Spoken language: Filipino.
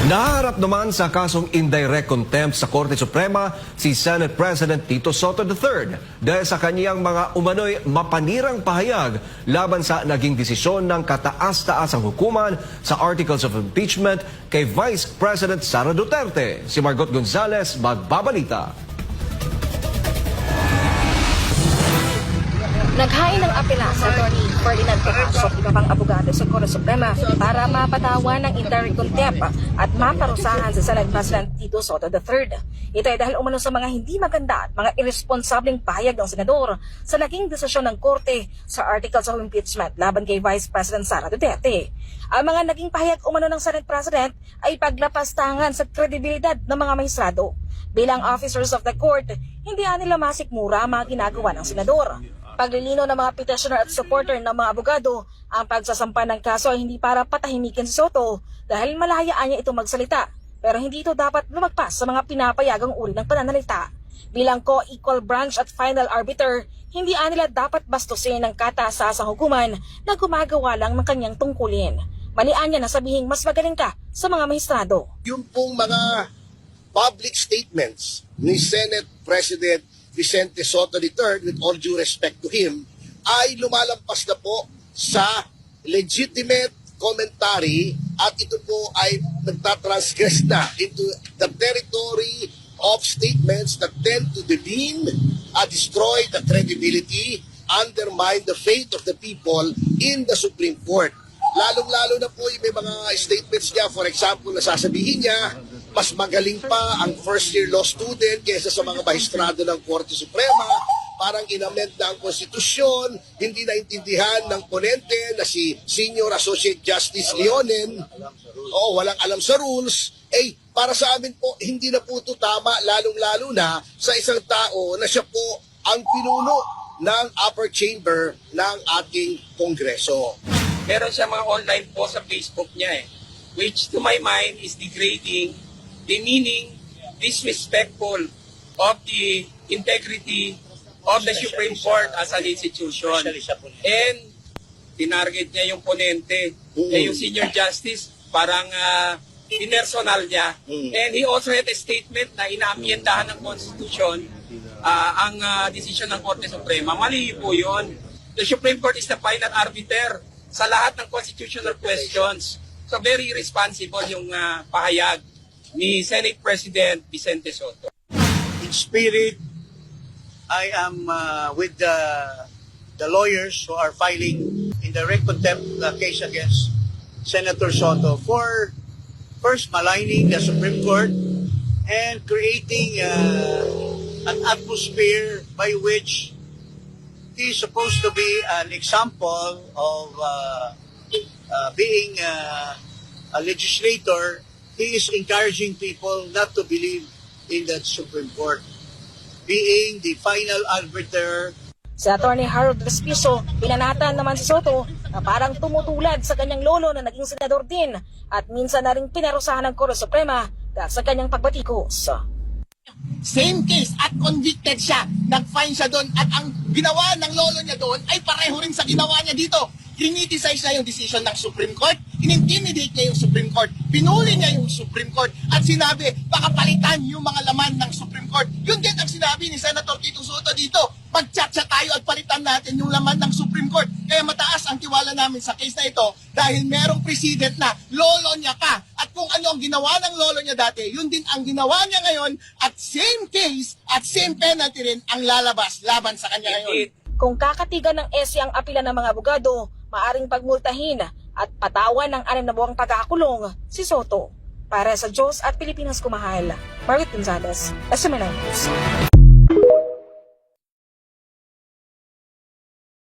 Naharap naman sa kasong indirect contempt sa Korte Suprema si Senate President Tito Soto III dahil sa kaniyang mga umano'y mapanirang pahayag laban sa naging desisyon ng kataas-taasang hukuman sa Articles of Impeachment kay Vice President Sara Duterte. Si Margot Gonzales magbabalita. Naghain ng apela sa Atty. Ferdinand Tomas at iba pang abogado sa Korte Suprema para mapatawan ng indirect contempt at maparusahan sa Senate President Tito Soto III. Ito ay dahil umano sa mga hindi maganda at mga irresponsableng pahayag ng senador sa naging desisyon ng Korte sa Articles of Impeachment laban kay Vice President Sara Duterte. Ang mga naging pahayag umano ng Senate President ay paglapastangan sa kredibilidad ng mga maestrado. Bilang officers of the court, hindi nila masikmura ang mga ginagawa ng senador. Paglilino ng mga petitioner at supporter ng mga abogado, ang pagsasampa ng kaso ay hindi para patahimikin si Soto dahil malahayaan niya ito magsalita. Pero hindi ito dapat lumagpas sa mga pinapayagang uri ng pananalita. Bilang co-equal branch at final arbiter, hindi nila dapat bastusin ng kataas-taasang hukuman na gumagawa lang ng kanyang tungkulin. Malian niya na sabihing mas magaling ka sa mga maestrado. Yung pong mga public statements ni Senate President Vicente Soto III, with all due respect to him, ay lumalampas na po sa legitimate commentary at ito po ay nagtatransgress na into the territory of statements that tend to demean, destroy the credibility, undermine the faith of the people in the Supreme Court. Lalong-lalo na po yung may mga statements niya, for example, na sasabihin niya, mas magaling pa ang first-year law student kaysa sa mga maestrado ng Korte Suprema. Parang inamend na ang konstitusyon, hindi naintindihan ng ponente na si Senior Associate Justice Leonen. Oo, walang alam sa rules. Para sa amin po, hindi na po ito tama, lalong-lalo na sa isang tao na siya po ang pinuno ng upper chamber ng ating Kongreso. Meron siya mga online post sa Facebook niya which to my mind is degrading, demeaning, disrespectful of the integrity of the Supreme Court as an institution. And tinarget niya yung ponente, yung senior justice, parang pinersonal niya. And he also had a statement na inaamyendahan ng Constitution ang desisyon ng Korte Suprema. Mali po yun. The Supreme Court is the final arbiter sa lahat ng constitutional questions. So very irresponsible yung pahayag ni Senate President Vicente Soto. In spirit, I am with the lawyers who are filing indirect contempt case against Senator Soto for first maligning the Supreme Court and creating an atmosphere by which he is supposed to be an example of being a legislator. He is encouraging people not to believe in the Supreme Court, being the final arbiter. Si Atty. Harold Respiso, pinanatan naman si Soto na parang tumutulad sa kanyang lolo na naging senador din at minsan na rin pinarusahan ng Korte Suprema dahil sa kanyang pagbatikos. Same case at convicted siya. Nag-fine siya doon at ang ginawa ng lolo niya doon ay pareho rin sa ginawa niya dito. Criticize niya yung decision ng Supreme Court, inintimidate niya yung Supreme Court, pinuli niya yung Supreme Court at sinabi baka palitan yung mga laman ng Supreme Court. Yun din ang sinabi ni Senator Tito Soto dito. Mag-chat-chat tayo at palitan natin yung laman ng Supreme Court. Kaya mataas ang tiwala namin sa case na ito dahil merong precedent na lolo niya ka. At kung ano ang ginawa ng lolo niya dati, yun din ang ginawa niya ngayon at same case at same penalty rin ang lalabas laban sa kanya ngayon. Kung kakatigan ng ESE ang apila ng mga abogado, maaring pagmultahin at patawan ng 6 na buwang pagkakulong si Soto. Para sa Diyos at Pilipinas kumahal, Margot Gonzales, SMN News.